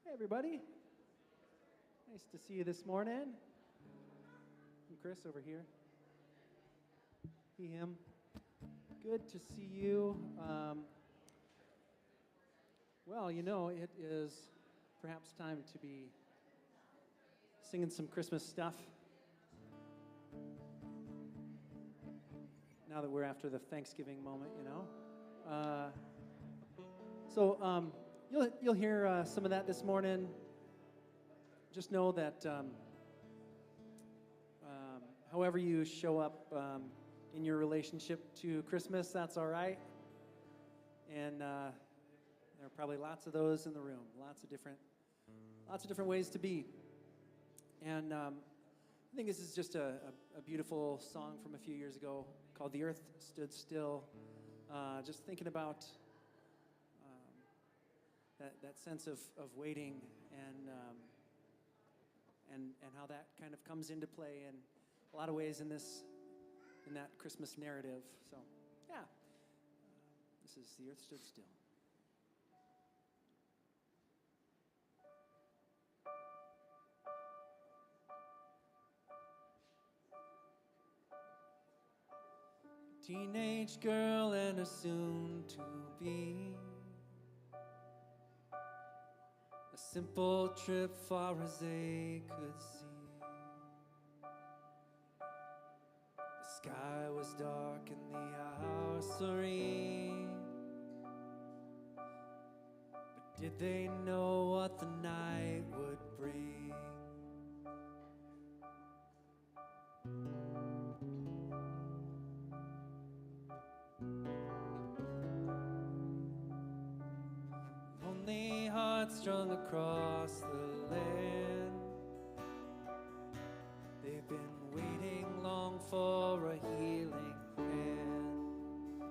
Hey, everybody. Nice to see you this morning. I'm Chris over here. He, him. Good to see you. Well, you know, it is perhaps time to be singing some Christmas stuff. Now that we're after the Thanksgiving moment, you know. So you'll hear some of that this morning. Just know that however you show up in your relationship to Christmas, that's all right. And there are probably lots of those in the room, lots of different ways to be. And I think this is just a beautiful song from a few years ago called "The Earth Stood Still." Just thinking about that sense of waiting and how that kind of comes into play in a lot of ways in that Christmas narrative. So, yeah, this is "The Earth Stood Still." Teenage girl and a soon-to-be. A simple trip far as they could see. The sky was dark and the hour serene. But did they know what the night would bring? Lonely hearts strung across the land. They've been waiting long for a healing hand.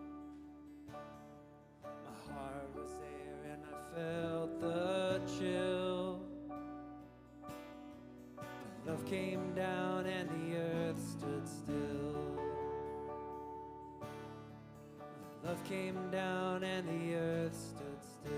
My heart was there and I felt the chill. My love came down and the earth stood still. My love came down and the earth stood still.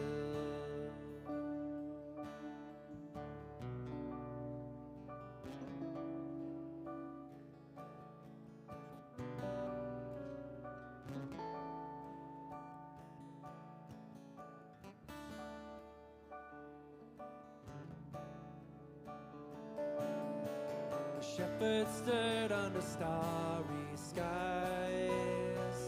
Shepherds stood under starry skies,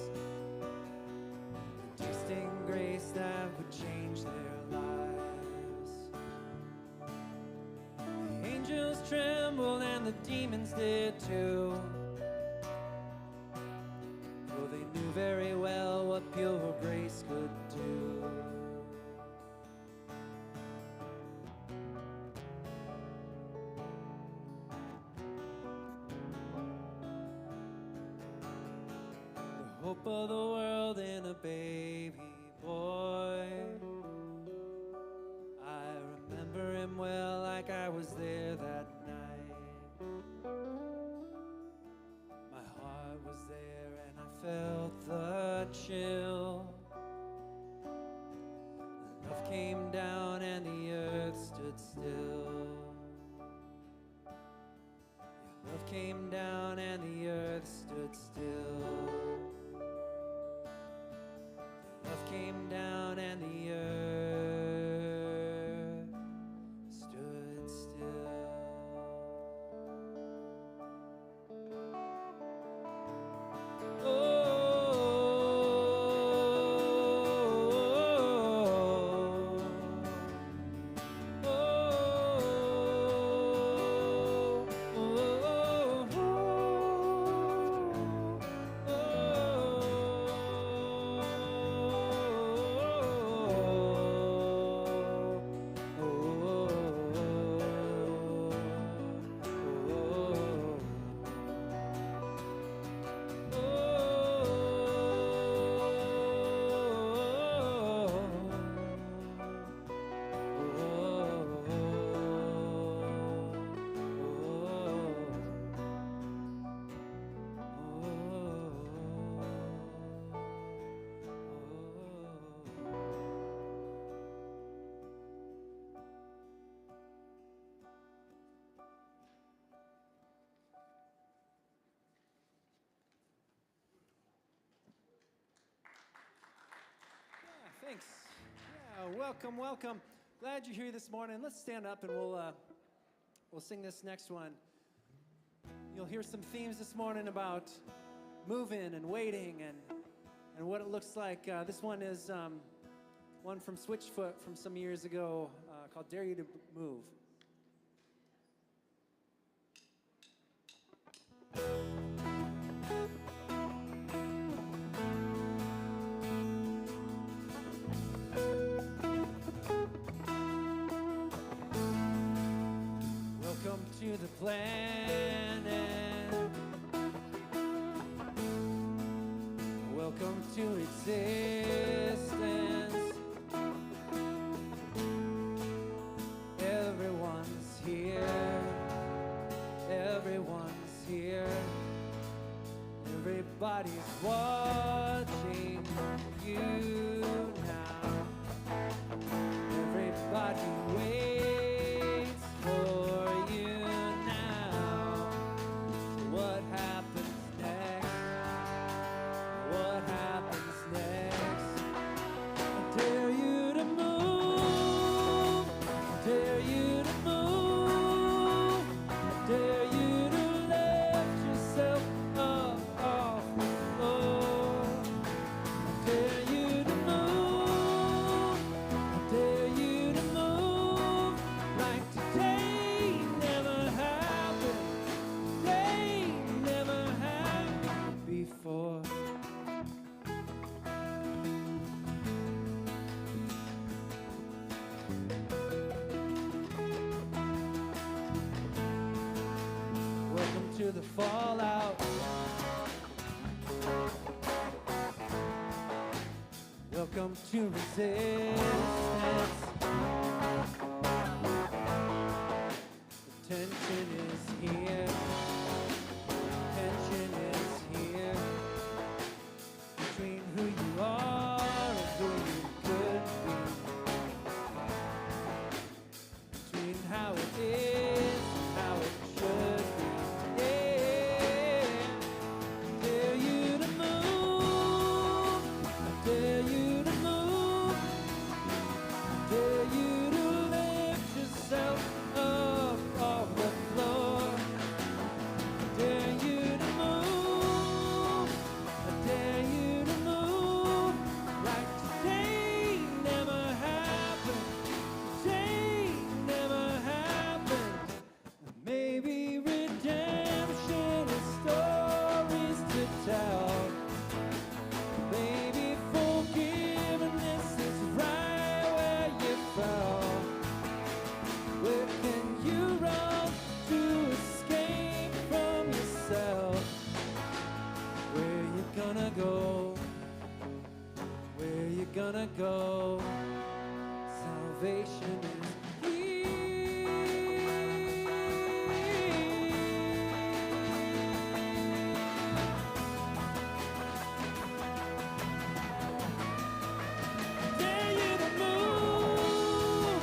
tasting grace that would change their lives. The angels trembled and the demons did too, for they knew very well what pure grace could do. Hope of the world in a baby boy. I remember him well, like I was there that night. My heart was there and I felt the chill. The love came down and the earth stood still. Your love came down and the earth stood still. Came down and the earth stood still. Welcome, welcome. Glad you're here this morning. Let's stand up and we'll sing this next one. You'll hear some themes this morning about moving and waiting and what it looks like. This one is one from Switchfoot from some years ago called Dare You to Move. Welcome to the planet. Welcome to existence. Everyone's here. Everyone's here. Everybody's watching you now. Everybody waits for you now. So what happens next? What happens next? I dare you to move. I dare you to move. I dare you to lift yourself up off the floor. I dare you to move. I dare you to move like today never happened. Today never happened before. Welcome to the fallout. Welcome to resistance. The tension is here. Tension is here. Between who you are and who you could be. Between how it is and how it should be. Yeah. Dare you to move. I dare you to move. I dare you to lift yourself up off the floor. I dare you to move. I dare you to move like today never happened. Today never happened. Maybe redemption is stories to tell. Maybe forgiveness is right where you fell. Where can you run to escape from yourself? Where you gonna go? Where you gonna go? Salvation is dare you to move.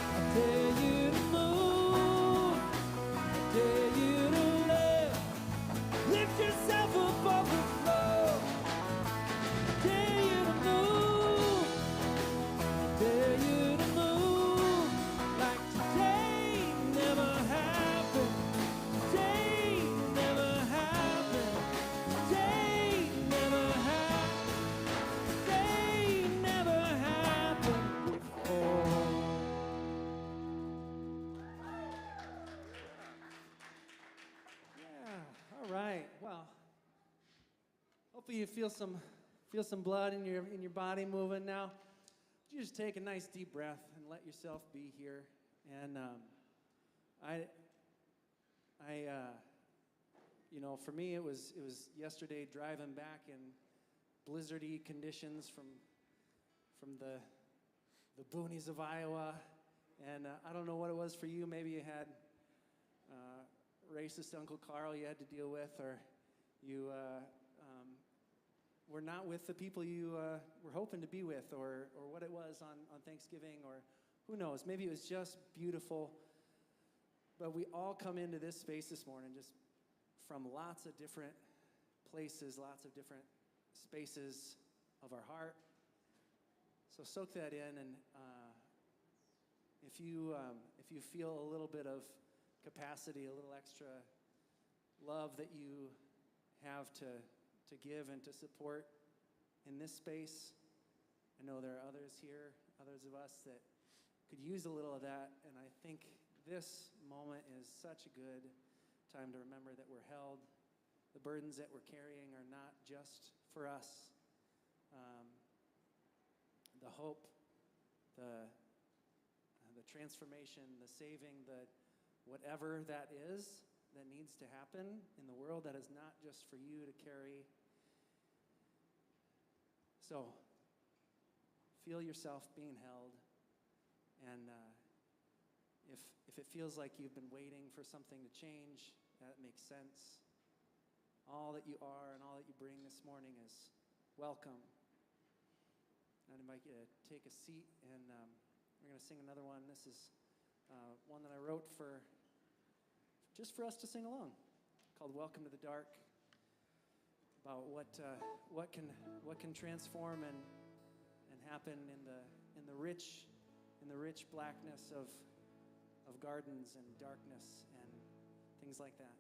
I dare you to move. I dare you to lift yourself up off the floor. I dare you to move. I dare you to move like today never happened. Today never happened. Today never happened. Today never happened before. Yeah. All right. Well, hopefully you feel some blood in your body moving now. You just take a nice deep breath and let yourself be here. And for me it was yesterday driving back in blizzardy conditions from the boonies of Iowa, and I don't know what it was for you. Maybe you had racist Uncle Carl you had to deal with, or you were not with the people you were hoping to be with, or what it was on Thanksgiving, or who knows. Maybe it was just beautiful. But we all come into this space this morning just from lots of different places, lots of different spaces of our heart. So soak that in, and if you feel a little bit of capacity, a little extra love that you have to give and to support in this space, I know there are others here, others of us that could use a little of that, and I think this moment is such a good time to remember that we're held. The burdens that we're carrying are not just for us. The hope, the transformation, the saving, the whatever that is that needs to happen in the world, that is not just for you to carry. So, feel yourself being held, and if it feels like you've been waiting for something to change, that makes sense. All that you are and all that you bring this morning is welcome. I'd invite you to take a seat, and we're going to sing another one. This is one that I wrote just for us to sing along, called "Welcome to the Dark." About what can transform and happen in the rich blackness of gardens and darkness and things like that.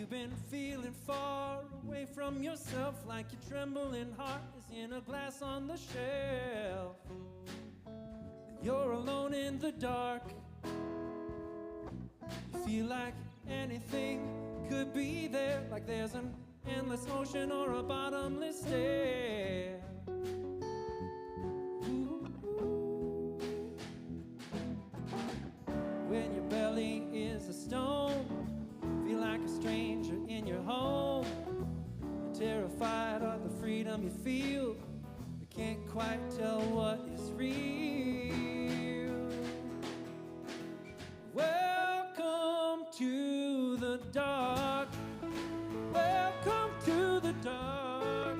Been feeling far away from yourself, like your trembling heart is in a glass on the shelf, and you're alone in the dark. You feel like anything could be there, like there's an endless ocean or a bottomless stair. When your belly is a stone, feel like a stranger in your home, terrified of the freedom you feel, you can't quite tell what is real. Welcome to the dark. Welcome to the dark.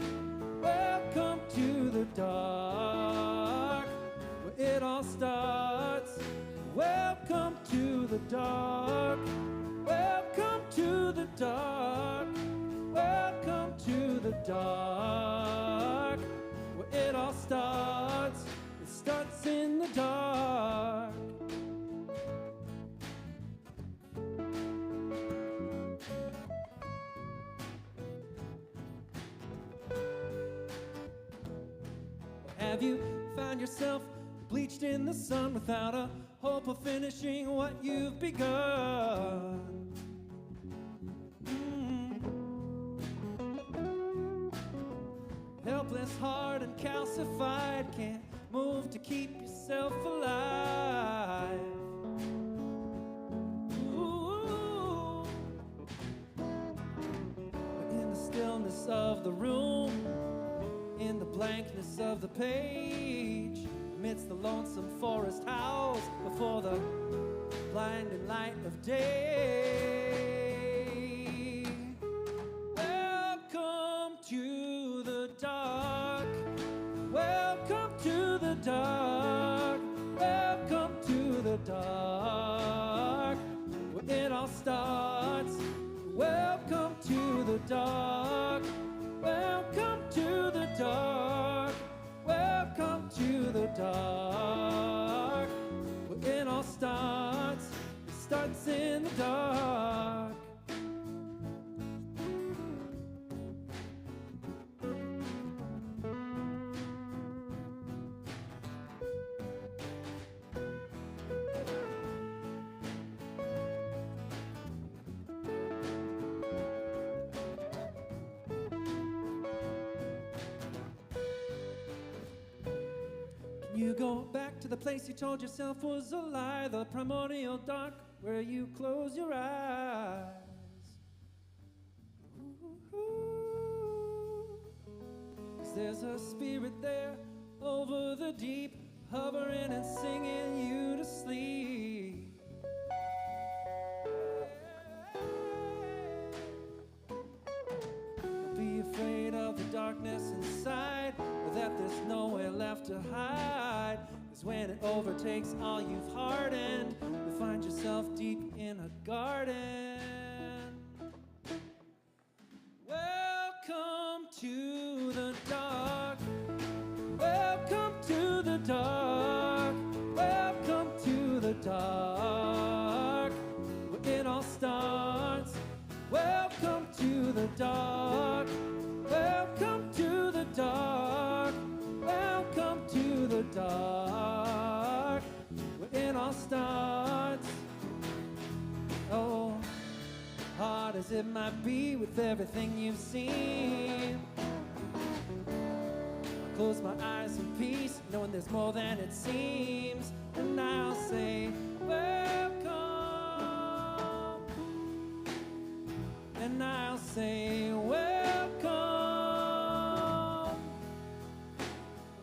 Welcome to the dark, where it all starts. Welcome to the dark. Welcome to the dark. Welcome to the dark, where it all starts. It starts in the dark. Have you found yourself bleached in the sun without a hope of finishing what you've begun? Helpless, hard, and calcified, can't move to keep yourself alive. Ooh. But in the stillness of the room, in the blankness of the page, amidst the lonesome forest howls before the blinding light of day, welcome to the dark. Welcome to the dark. Welcome to the dark, where it all starts. Welcome to the dark. Welcome to the dark. Welcome to the dark, where it all starts. It starts in the dark. You go back to the place you told yourself was a lie, the primordial dark where you close your eyes. Ooh, 'cause there's a spirit there over the deep, hovering and singing you to sleep. Don't be afraid of the darkness inside, or that there's nowhere left to hide. 'Cause when it overtakes all you've hardened, you'll find yourself deep in a garden. Welcome to the dark. Welcome to the dark. Welcome to the dark, where it all starts. Welcome to the dark. Welcome to the dark. Welcome to the dark, where it all starts. Oh, hard as it might be with everything you've seen, I close my eyes in peace, knowing there's more than it seems. And I'll say, welcome. And I'll say, welcome.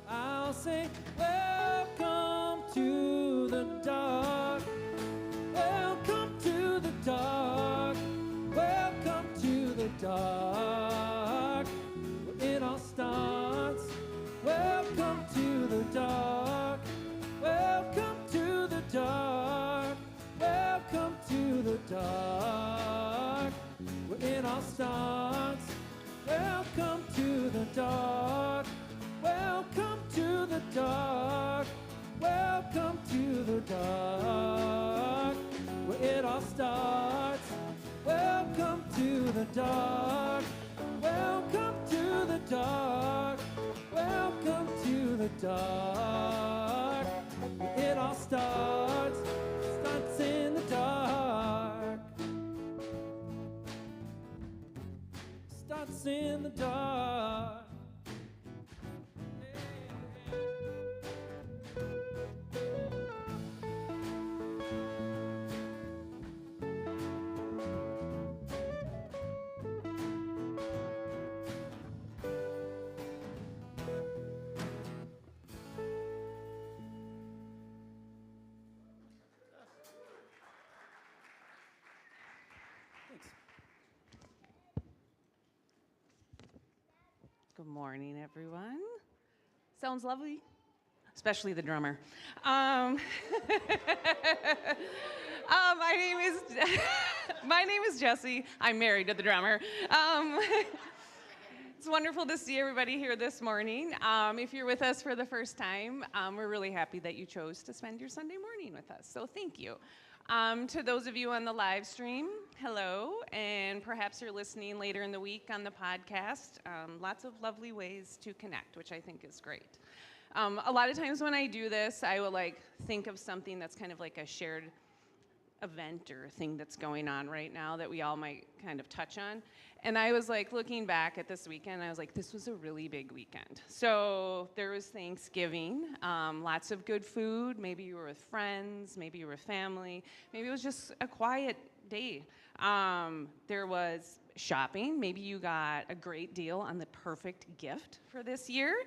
I'll say, welcome to the dark. Welcome to the dark. Welcome to the dark, where it all starts. Welcome to the dark. Welcome to the dark. Welcome to the dark, where it all starts. Welcome to the dark. Welcome to the dark. Welcome to the dark, where it all starts. Welcome to the dark. Welcome to the dark. Welcome to the dark, where it all starts. Starts in the dark. Starts in the dark. Good morning, everyone. Sounds lovely, especially the drummer. My name is Jessie. I'm married to the drummer. It's wonderful to see everybody here this morning. If you're with us for the first time, we're really happy that you chose to spend your Sunday morning with us. So thank you. To those of you on the live stream, hello, and perhaps you're listening later in the week on the podcast. Lots of lovely ways to connect, which I think is great. A lot of times when I do this, I will think of something that's kind of like a shared event or thing that's going on right now that we all might kind of touch on. And I was looking back at this weekend, I was like, this was a really big weekend. So there was Thanksgiving, lots of good food. Maybe you were with friends, maybe you were with family, maybe it was just a quiet day. There was shopping. Maybe you got a great deal on the perfect gift for this year.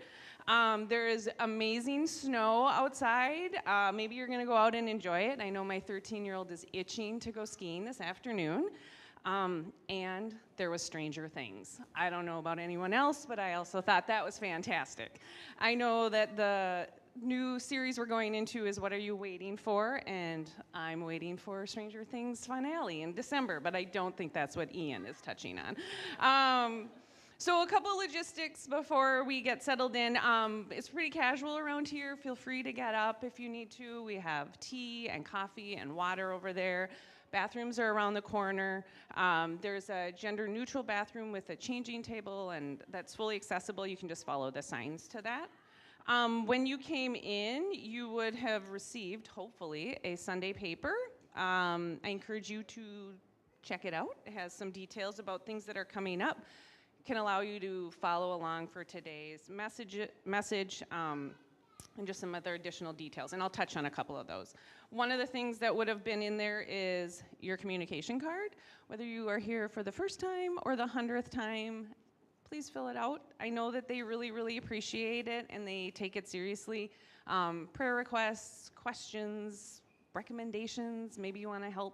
There is amazing snow outside. Maybe you're gonna go out and enjoy it. I know my 13-year-old is itching to go skiing this afternoon. And there was Stranger Things. I don't know about anyone else, but I also thought that was fantastic. I know that the new series we're going into is What Are You Waiting For? And I'm waiting for Stranger Things finale in December, but I don't think that's what Ian is touching on. So a couple logistics before we get settled in. It's pretty casual around here. Feel free to get up if you need to. We have tea and coffee and water over there. Bathrooms are around the corner. There's a gender-neutral bathroom with a changing table, and that's fully accessible. You can just follow the signs to that. When you came in, you would have received, hopefully, a Sunday paper. I encourage you to check it out. It has some details about things that are coming up. It can allow you to follow along for today's message and just some other additional details, and I'll touch on a couple of those. One of the things that would have been in there is your communication card. Whether you are here for the first time or the 100th time, please fill it out. I know that they really, really appreciate it and they take it seriously. prayer requests, questions, recommendations. Maybe you want to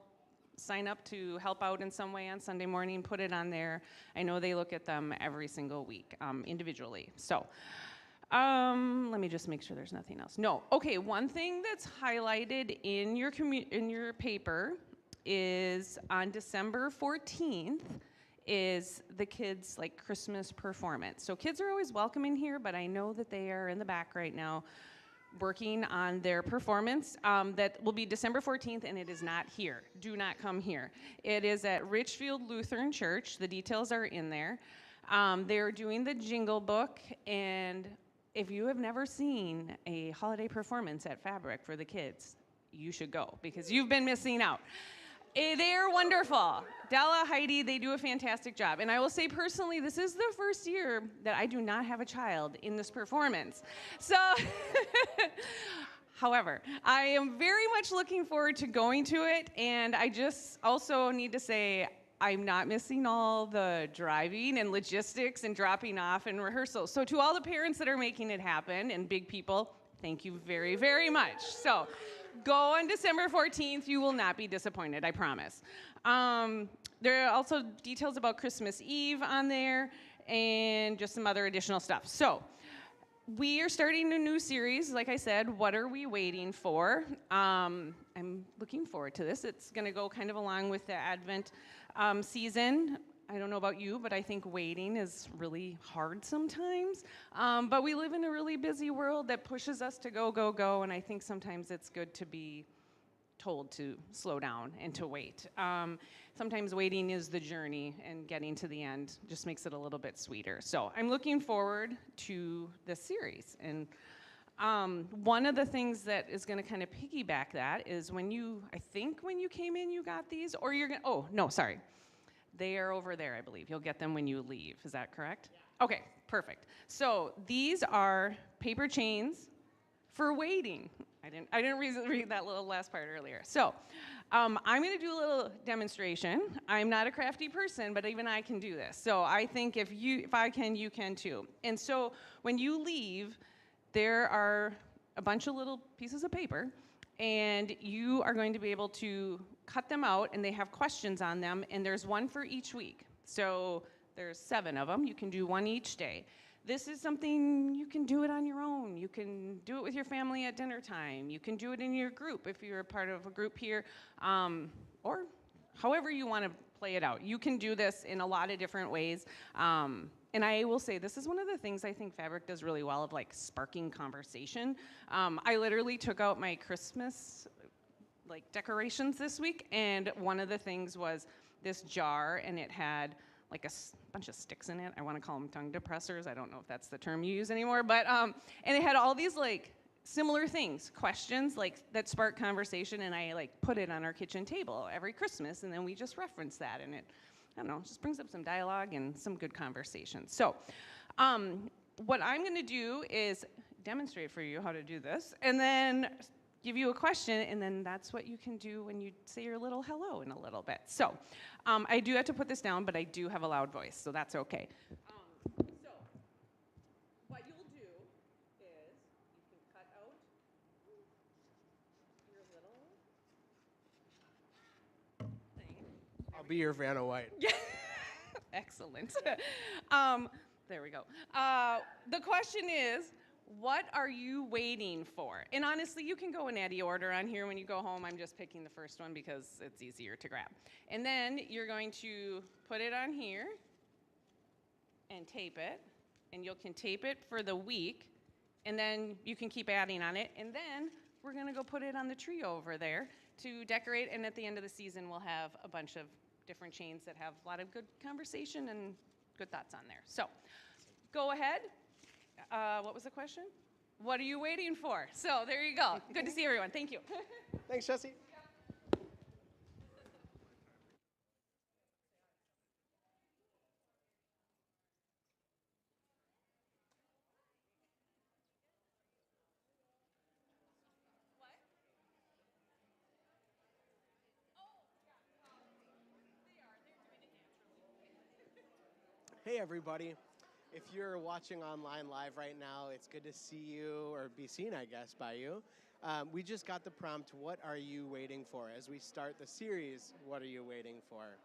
sign up to help out in some way on Sunday morning, put it on there. I know they look at them every single week individually. So let me just make sure there's nothing else. No. Okay, one thing that's highlighted in your paper is on December 14th is the kids' like Christmas performance. So kids are always welcome in here, but I know that they are in the back right now working on their performance. That will be December 14th, and it is not here. Do not come here. It is at Richfield Lutheran Church. The details are in there. They're doing the Jingle Book, and if you have never seen a holiday performance at Fabric for the kids, you should go because you've been missing out. They're wonderful. Della, Heidi, they do a fantastic job. And I will say personally, this is the first year that I do not have a child in this performance. So, however, I am very much looking forward to going to it. And I just also need to say, I'm not missing all the driving and logistics and dropping off and rehearsals. So to all the parents that are making it happen and big people, thank you very, very much. So go on December 14th. You will not be disappointed, I promise. There are also details about Christmas Eve on there and just some other additional stuff. So we are starting a new series, like I said, What Are We Waiting For? I'm looking forward to this. It's going to go kind of along with the Advent season. I don't know about you, but I think waiting is really hard sometimes. But we live in a really busy world that pushes us to go, go, go, and I think sometimes it's good to be told to slow down and to wait. Sometimes waiting is the journey, and getting to the end just makes it a little bit sweeter. So I'm looking forward to this series. And one of the things that is going to kind of piggyback that is when you came in, you got these, or you're going to, oh, no, sorry. They are over there, I believe. You'll get them when you leave. Is that correct? Yeah. Okay, perfect. So these are paper chains for waiting. I didn't read that little last part earlier. So I'm going to do a little demonstration. I'm not a crafty person, but even I can do this. So I think if I can, you can too. And so when you leave, there are a bunch of little pieces of paper, and you are going to be able to cut them out, and they have questions on them, and there's one for each week. So there's 7 of them. You can do one each day. This is something you can do it on your own. You can do it with your family at dinner time. You can do it in your group if you're a part of a group here, or however you want to play it out. You can do this in a lot of different ways. And I will say, this is one of the things I think Fabric does really well of like sparking conversation. I literally took out my Christmas like decorations this week, and one of the things was this jar, and it had like a bunch of sticks in it. I want to call them tongue depressors. I don't know if that's the term you use anymore, but and it had all these like similar things, questions like that spark conversation, and I like put it on our kitchen table every Christmas, and then we just reference that, and it, I don't know, just brings up some dialogue and some good conversation. So what I'm going to do is demonstrate for you how to do this, and then give you a question, and then that's what you can do when you say your little hello in a little bit. So I do have to put this down, but I do have a loud voice, so that's okay. So what you'll do is you can cut out your little thing. I'll be your Vanna White. Yeah. Excellent. There we go. The question is, what are you waiting for? And honestly, you can go in any order on here when you go home. I'm just picking the first one because it's easier to grab. And then you're going to put it on here and tape it. And you can tape it for the week. And then you can keep adding on it. And then we're going to go put it on the tree over there to decorate. And at the end of the season, we'll have a bunch of different chains that have a lot of good conversation and good thoughts on there. So go ahead. What was the question? What are you waiting for? So there you go. Good to see everyone. Thank you. Thanks, Jesse. Hey, everybody. If you're watching online live right now, it's good to see you, or be seen, I guess, by you. We just got the prompt, what are you waiting for? As we start the series, what are you waiting for?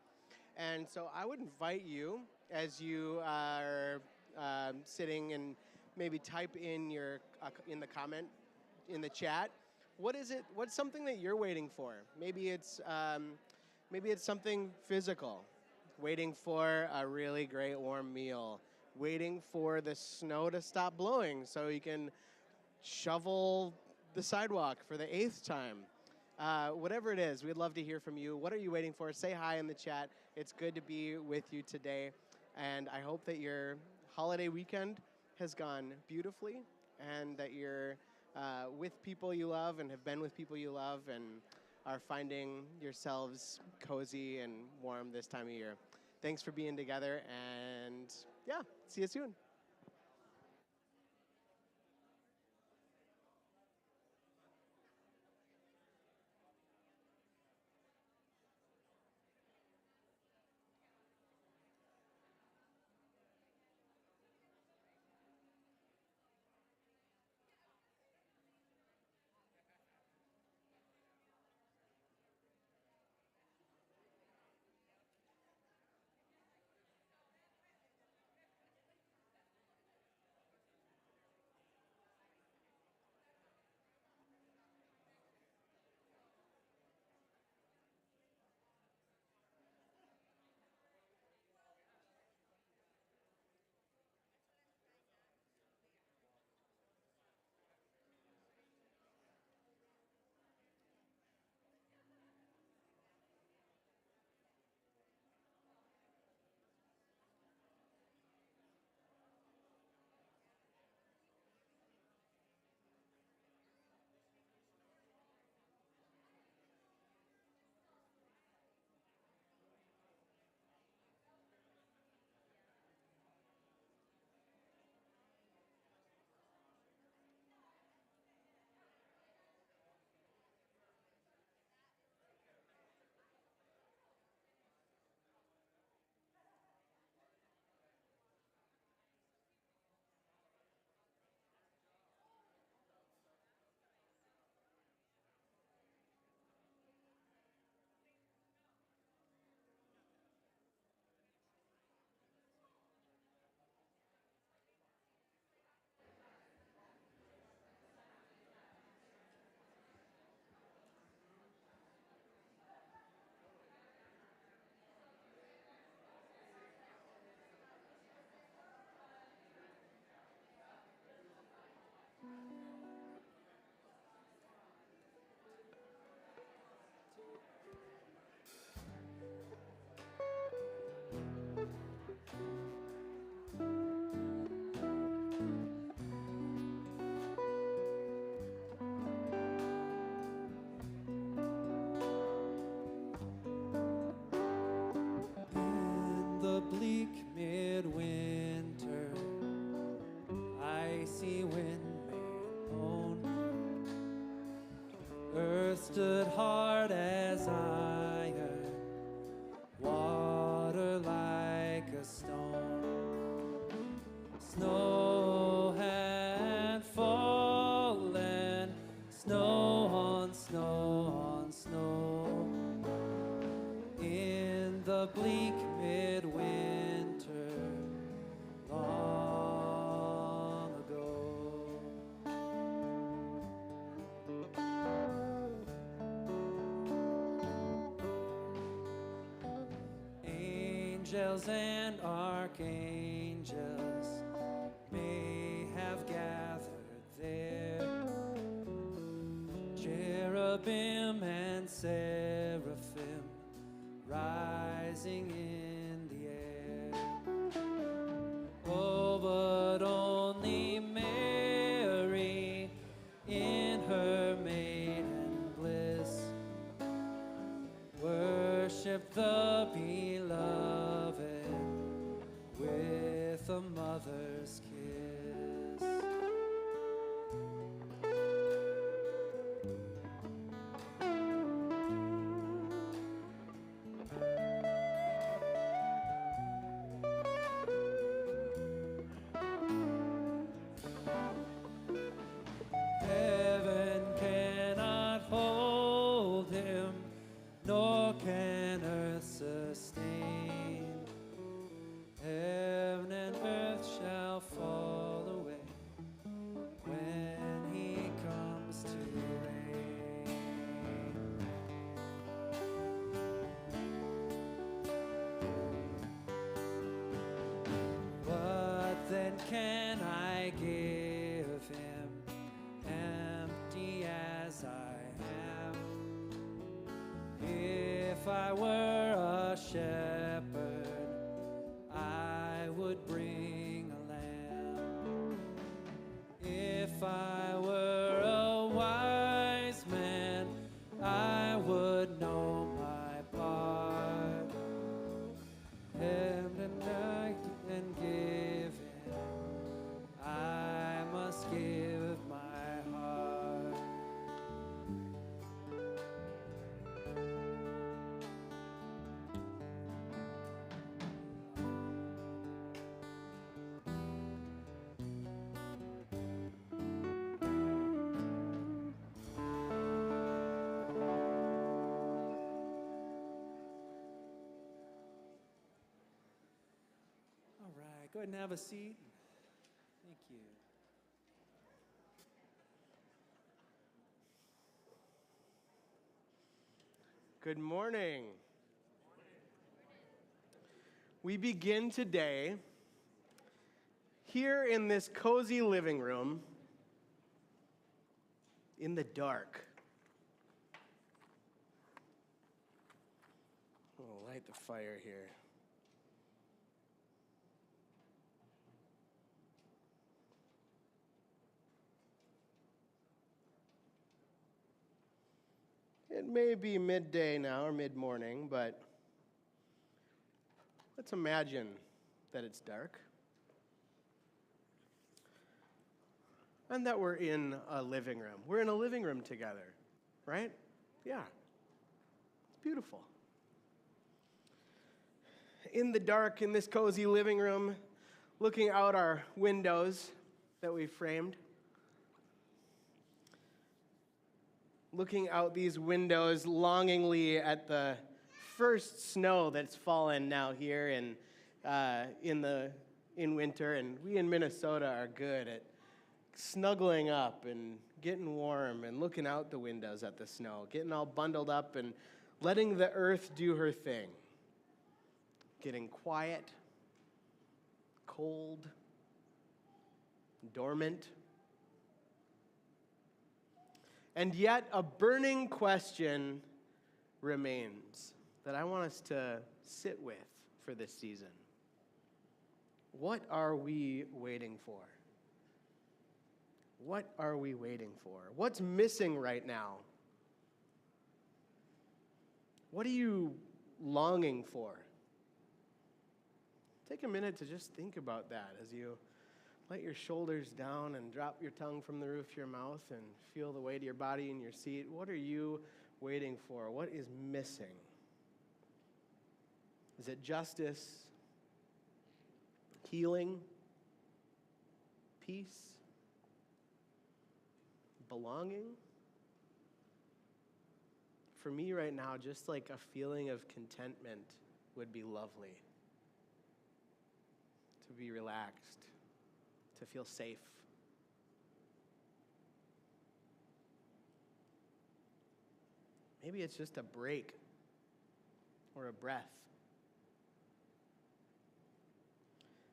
And so I would invite you, as you are sitting, and maybe type in in the comment, in the chat, what is it? What's something that you're waiting for? Maybe it's something physical, waiting for a really great warm meal, waiting for the snow to stop blowing so you can shovel the sidewalk for the 8th time. Whatever it is, we'd love to hear from you. What are you waiting for? Say hi in the chat. It's good to be with you today. And I hope that your holiday weekend has gone beautifully, and that you're with people you love and have been with people you love and are finding yourselves cozy and warm this time of year. Thanks for being together, and yeah, see you soon. In the bleak midwinter, icy wind made moan. Earth stood hard as iron, water like a stone. Snow had fallen, snow on snow on snow. In the bleak midwinter, long ago. Angels and archangels may have gathered there, cherubim and seraphim rising in the air. Oh, but only Mary in her maiden bliss worship the beloved with a mother's kiss. I give him, empty as I am. If I were a shepherd, I would bring a lamb. If I were a wise man, I would know my part. And give him, I must give my heart. All right, go ahead and have a seat. Thank you. Good morning. We begin today here in this cozy living room in the dark. I'll light the fire here. It may be midday now or mid-morning, but let's imagine that it's dark and that we're in a living room. We're in a living room together, right? Yeah. It's beautiful. In the dark, in this cozy living room, looking out our windows that we framed, looking out these windows longingly at the first snow that's fallen now here in winter, and we in Minnesota are good at snuggling up and getting warm and looking out the windows at the snow, getting all bundled up and letting the earth do her thing, getting quiet, cold, dormant. And yet, a burning question remains that I want us to sit with for this season. What are we waiting for? What are we waiting for? What's missing right now? What are you longing for? Take a minute to just think about that as you let your shoulders down and drop your tongue from the roof of your mouth and feel the weight of your body in your seat. What are you waiting for? What is missing? Is it justice, healing, peace, belonging? For me right now, just like a feeling of contentment would be lovely. To be relaxed, to feel safe. Maybe it's just a break or a breath.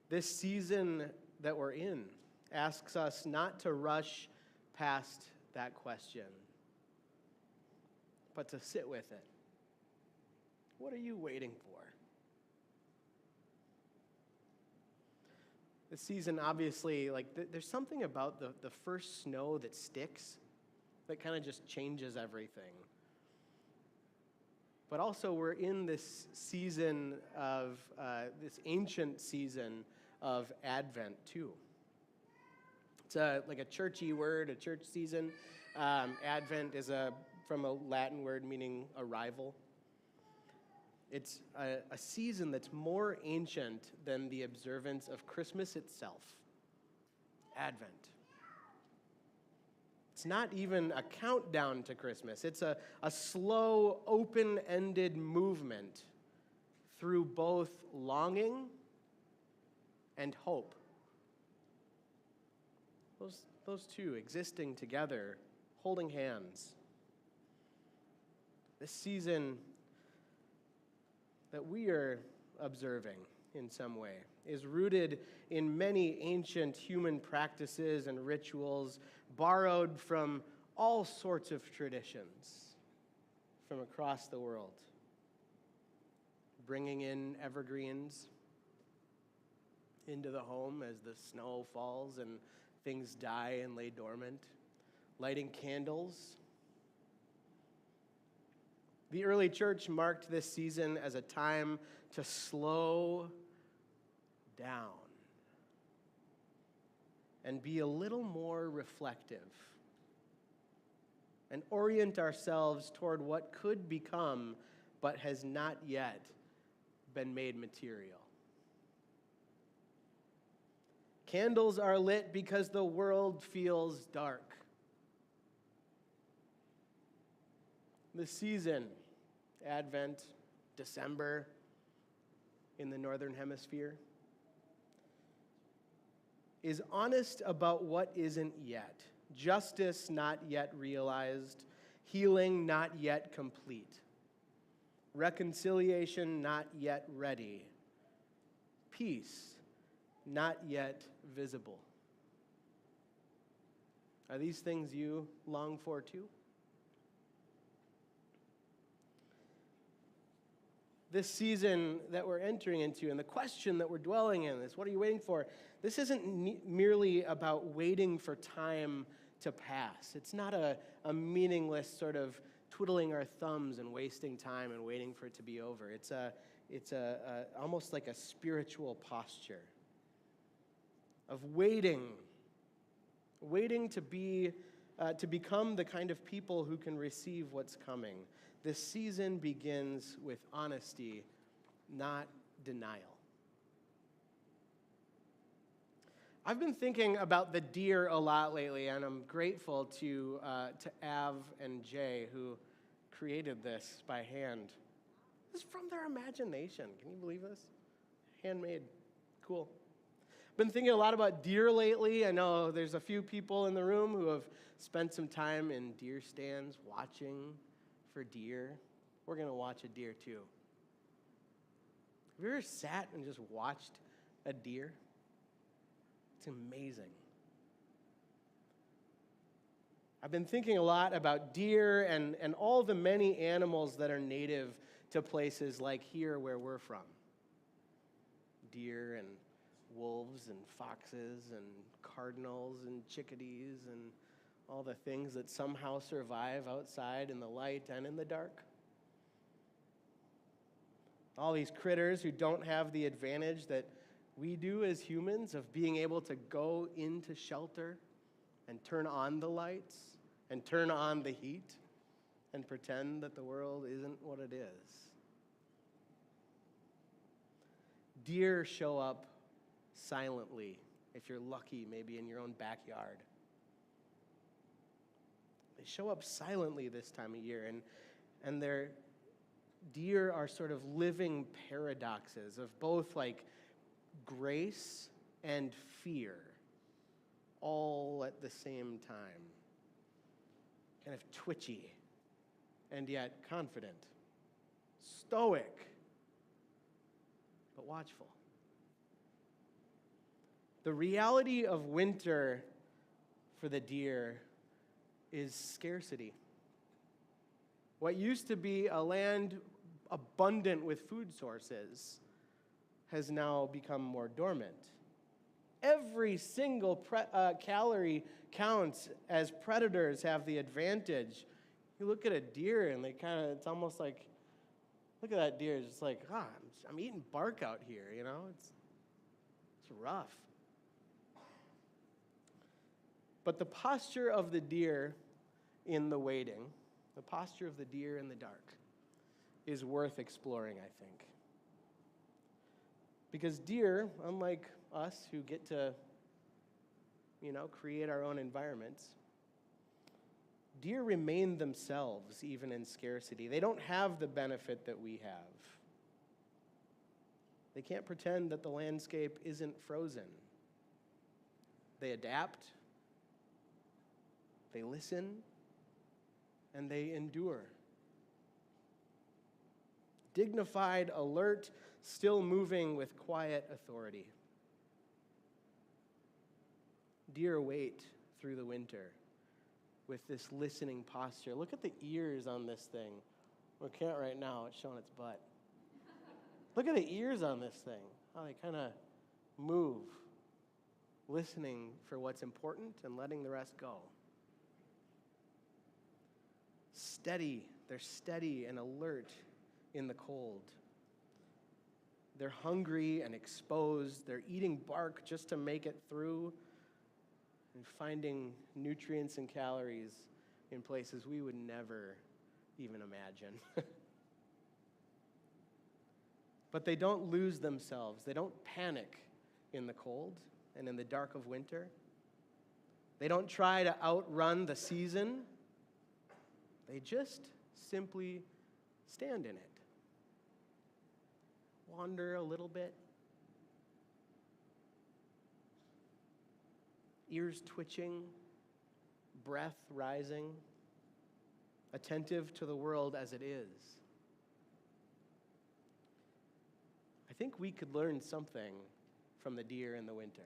This season that we're in asks us not to rush past that question, but to sit with it. What are you waiting for? This season, obviously, there's something about the first snow that sticks that kind of just changes everything. But also, we're in this season of, this ancient season of Advent, too. It's like a churchy word, a church season. Advent is from a Latin word meaning arrival. It's a season that's more ancient than the observance of Christmas itself. Advent. It's not even a countdown to Christmas. It's a slow, open-ended movement through both longing and hope. Those two existing together, holding hands. This season that we are observing in some way, is rooted in many ancient human practices and rituals borrowed from all sorts of traditions from across the world. Bringing in evergreens into the home as the snow falls and things die and lay dormant. Lighting candles. The early church marked this season as a time to slow down and be a little more reflective and orient ourselves toward what could become but has not yet been made material. Candles are lit because the world feels dark. The season, Advent, December in the Northern Hemisphere, is honest about what isn't yet. Justice not yet realized, healing not yet complete, reconciliation not yet ready, peace not yet visible. Are these things you long for too? This season that we're entering into and the question that we're dwelling in is, what are you waiting for? This isn't merely about waiting for time to pass. It's not a meaningless sort of twiddling our thumbs and wasting time and waiting for it to be over. It's almost like a spiritual posture of waiting to become the kind of people who can receive what's coming. This season begins with honesty, not denial. I've been thinking about the deer a lot lately, and I'm grateful to Av and Jay, who created this by hand. This is from their imagination. Can you believe this? Handmade. Cool. Been thinking a lot about deer lately. I know there's a few people in the room who have spent some time in deer stands watching for deer. We're going to watch a deer too. Have you ever sat and just watched a deer? It's amazing. I've been thinking a lot about deer and all the many animals that are native to places like here where we're from. Deer and wolves and foxes and cardinals and chickadees and all the things that somehow survive outside in the light and in the dark. All these critters who don't have the advantage that we do as humans of being able to go into shelter and turn on the lights and turn on the heat and pretend that the world isn't what it is. Deer show up silently, if you're lucky, maybe in your own backyard. They show up silently this time of year, and their deer are sort of living paradoxes of both like grace and fear all at the same time. Kind of twitchy and yet confident, stoic but watchful. The reality of winter for the deer is scarcity. What used to be a land abundant with food sources has now become more dormant. Every single calorie counts as predators have the advantage. You look at a deer and it's almost like, look at that deer, it's just like, I'm eating bark out here, you know? It's rough. But the posture of the deer in the waiting, the posture of the deer in the dark, is worth exploring, I think. Because deer, unlike us who get to, create our own environments, deer remain themselves even in scarcity. They don't have the benefit that we have. They can't pretend that the landscape isn't frozen. They adapt, they listen, and they endure. dignified, alert, still moving with quiet authority. Deer wait through the winter with this listening posture. Look at the ears on this thing. We can't right now, it's showing its butt. Look at the ears on this thing, how they kind of move, listening for what's important and letting the rest go. Steady, they're steady and alert in the cold. They're hungry and exposed. They're eating bark just to make it through and finding nutrients and calories in places we would never even imagine. But they don't lose themselves. They don't panic in the cold and in the dark of winter. They don't try to outrun the season. They just simply stand in it. Wander a little bit. Ears twitching, breath rising, attentive to the world as it is. I think we could learn something from the deer in the winter.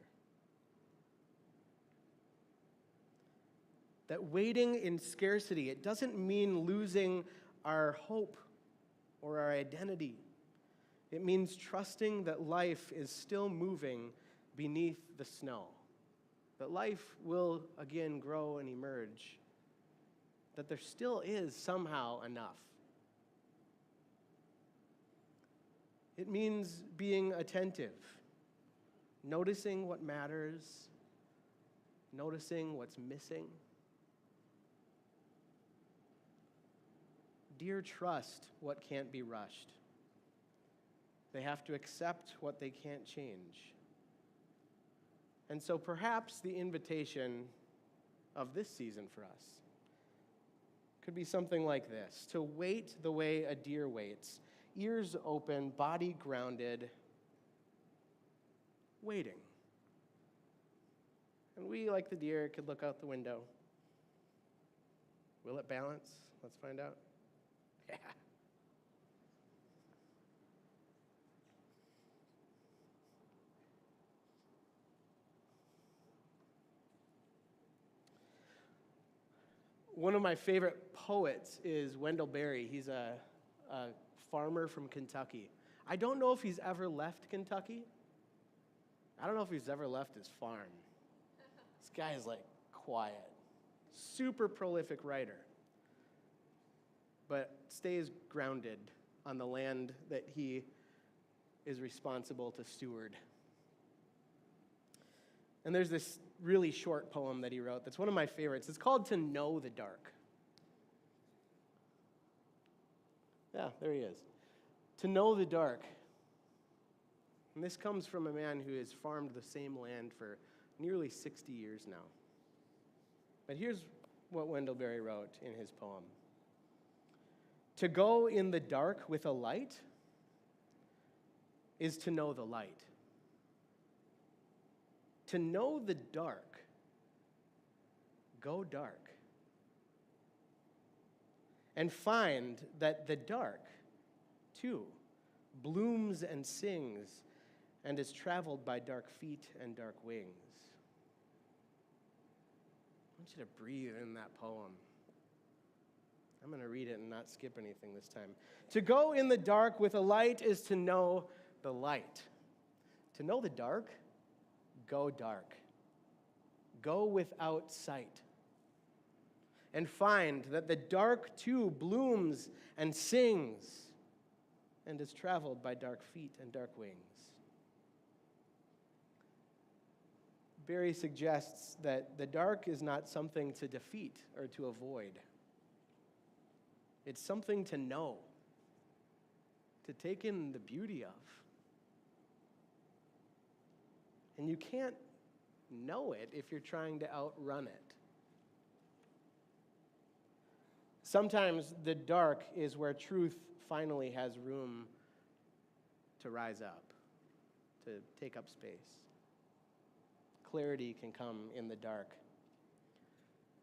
That waiting in scarcity, it doesn't mean losing our hope or our identity. It means trusting that life is still moving beneath the snow. That life will again grow and emerge. That there still is somehow enough. It means being attentive, noticing what matters, noticing what's missing. Deer trust what can't be rushed. They have to accept what they can't change. And so perhaps the invitation of this season for us could be something like this: to wait the way a deer waits, ears open, body grounded, waiting. And we, like the deer, could look out the window. Will it balance? Let's find out. Yeah. One of my favorite poets is Wendell Berry. He's a farmer from Kentucky. I don't know if he's ever left Kentucky. I don't know if he's ever left his farm. This guy is like quiet, super prolific writer, but stays grounded on the land that he is responsible to steward. And there's this really short poem that he wrote that's one of my favorites. It's called "To Know the Dark." Yeah, there he is. To know the dark. And this comes from a man who has farmed the same land for nearly 60 years now. But here's what Wendell Berry wrote in his poem. To go in the dark with a light is to know the light. To know the dark, go dark. And find that the dark, too, blooms and sings and is traveled by dark feet and dark wings. I want you to breathe in that poem. I'm going to read it and not skip anything this time. To go in the dark with a light is to know the light. To know the dark, go dark. Go without sight. And find that the dark too blooms and sings and is traveled by dark feet and dark wings. Berry suggests that the dark is not something to defeat or to avoid. It's something to know, to take in the beauty of. And you can't know it if you're trying to outrun it. Sometimes the dark is where truth finally has room to rise up, to take up space. Clarity can come in the dark.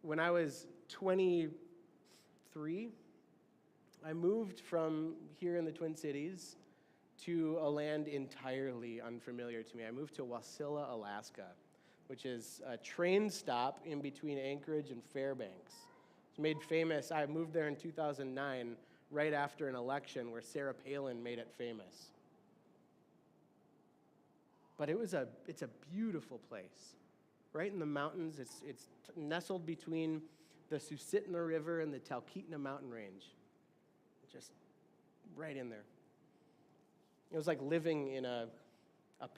When I was 23, I moved from here in the Twin Cities to a land entirely unfamiliar to me. I moved to Wasilla, Alaska, which is a train stop in between Anchorage and Fairbanks. It's made famous. I moved there in 2009, right after an election where Sarah Palin made it famous. But it's a beautiful place. Right in the mountains, it's nestled between the Susitna River and the Talkeetna Mountain Range. Just right in there. It was like living in a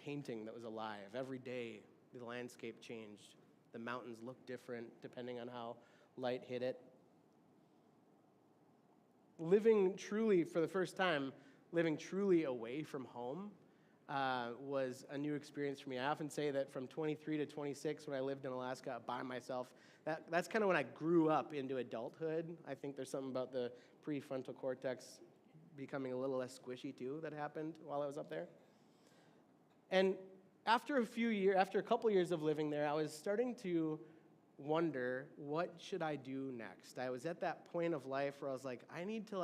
painting that was alive. Every day, the landscape changed. The mountains looked different depending on how light hit it. Living truly, for the first time, living truly away from home was a new experience for me. I often say that from 23 to 26, when I lived in Alaska by myself, that's kind of when I grew up into adulthood. I think there's something about the prefrontal cortex becoming a little less squishy too that happened while I was up there. And after a couple years of living there, I was starting to wonder, what should I do next? I was at that point of life where I was like, I need to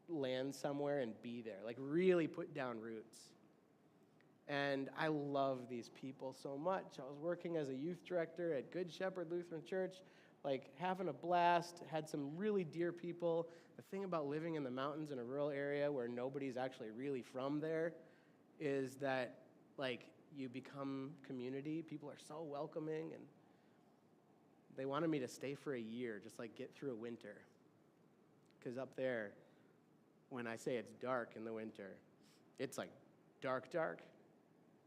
land somewhere and be there, like really put down roots. And I love these people so much. I was working as a youth director at Good Shepherd Lutheran Church, like having a blast, had some really dear people. The thing about living in the mountains in a rural area where nobody's actually really from there is that like you become community. People are so welcoming, and they wanted me to stay for a year, just like get through a winter. Because up there, when I say it's dark in the winter, it's like dark, dark.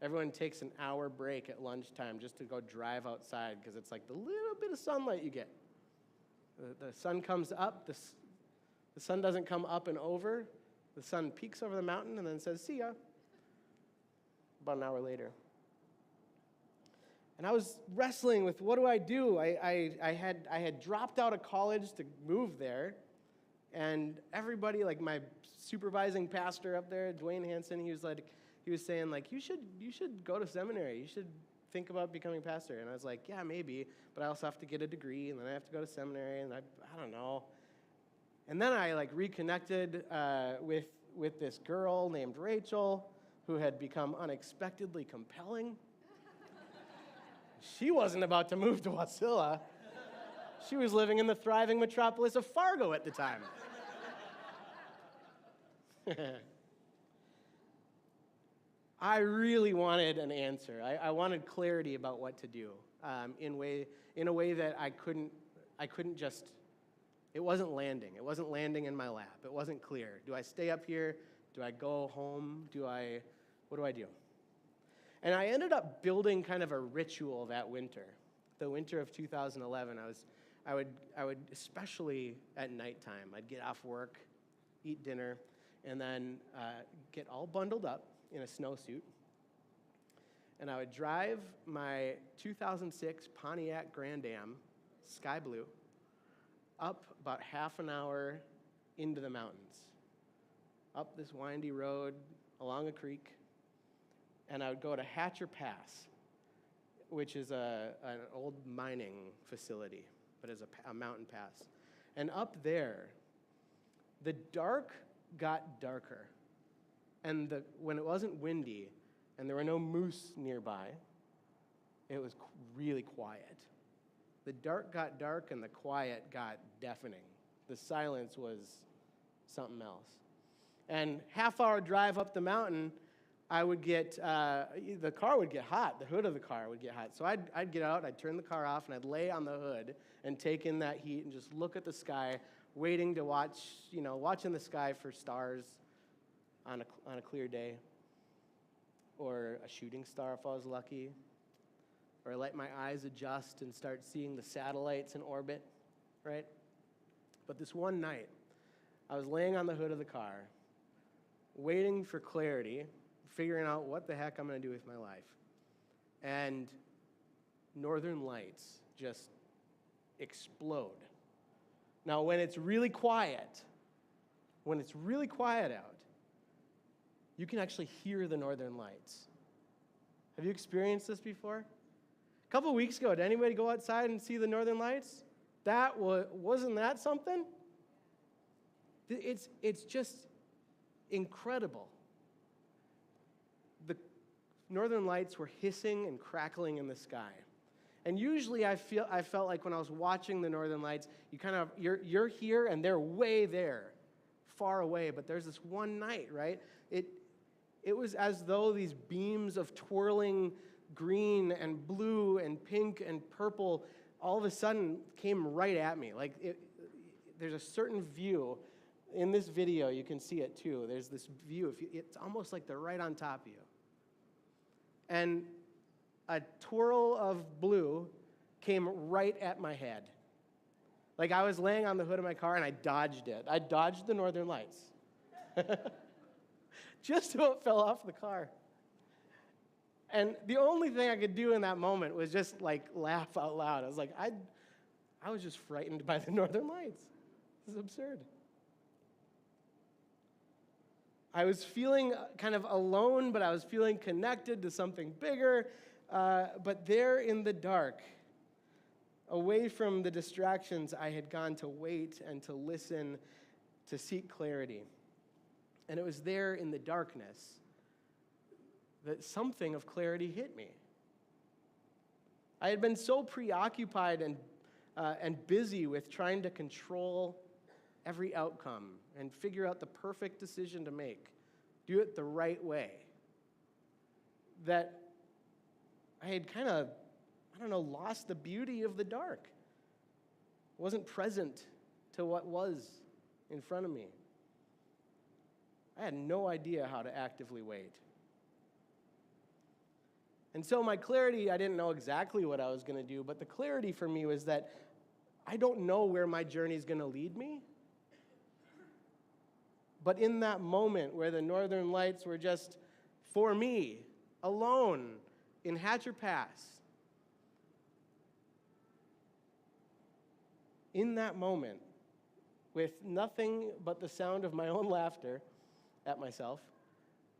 Everyone takes an hour break at lunchtime just to go drive outside because it's like the little bit of sunlight you get. The sun comes up, the sun doesn't come up and over. The sun peeks over the mountain and then says, see ya, about an hour later. And I was wrestling with, what do I do? I had dropped out of college to move there, and everybody, like my supervising pastor up there, Dwayne Hansen, he was saying, like, you should go to seminary. You should think about becoming a pastor. And I was like, yeah, maybe, but I also have to get a degree, and then I have to go to seminary, and I don't know. And then I like reconnected with this girl named Rachel, who had become unexpectedly compelling. She wasn't about to move to Wasilla. She was living in the thriving metropolis of Fargo at the time. I really wanted an answer. I wanted clarity about what to do in a way that I couldn't just, it wasn't landing. It wasn't landing in my lap. It wasn't clear. Do I stay up here? Do I go home? What do I do? And I ended up building kind of a ritual that winter. The winter of 2011, I would especially at nighttime, I'd get off work, eat dinner, and then get all bundled up in a snowsuit. And I would drive my 2006 Pontiac Grand Am, sky blue, up about half an hour into the mountains, up this windy road, along a creek, and I would go to Hatcher Pass, which is an old mining facility, but is a mountain pass. And up there, the dark got darker. And when it wasn't windy and there were no moose nearby, it was really quiet. The dark got dark and the quiet got deafening. The silence was something else. And half-hour drive up the mountain, I would get, the car would get hot. The hood of the car would get hot. So I'd get out, I'd turn the car off, and I'd lay on the hood and take in that heat and just look at the sky, waiting to watching the sky for stars on a clear day, or a shooting star if I was lucky, or let my eyes adjust and start seeing the satellites in orbit, right? But this one night, I was laying on the hood of the car, waiting for clarity, figuring out what the heck I'm going to do with my life. And northern lights just explode. Now, when it's really quiet out, you can actually hear the northern lights. Have you experienced this before? A couple weeks ago, did anybody go outside and see the northern lights? Wasn't that something? It's just incredible. The northern lights were hissing and crackling in the sky. And usually I felt like when I was watching the northern lights, you're here and they're way there, far away. But there's this one night, right? It was as though these beams of twirling green and blue and pink and purple all of a sudden came right at me. There's a certain view. In this video, you can see it too. There's this view. It's almost like they're right on top of you. And a twirl of blue came right at my head. Like I was laying on the hood of my car and I dodged it. I dodged the northern lights. Just so it fell off the car. And the only thing I could do in that moment was just laugh out loud. I was like, I was just frightened by the northern lights. This is absurd. I was feeling kind of alone, but I was feeling connected to something bigger. But there in the dark, away from the distractions, I had gone to wait and to listen, to seek clarity. And it was there in the darkness that something of clarity hit me. I had been so preoccupied and busy with trying to control every outcome and figure out the perfect decision to make, do it the right way, that I had kind of, lost the beauty of the dark. Wasn't present to what was in front of me. I had no idea how to actively wait. And so my clarity, I didn't know exactly what I was going to do, but the clarity for me was that I don't know where my journey is going to lead me. But in that moment where the northern lights were just for me, alone, in Hatcher Pass, in that moment, with nothing but the sound of my own laughter at myself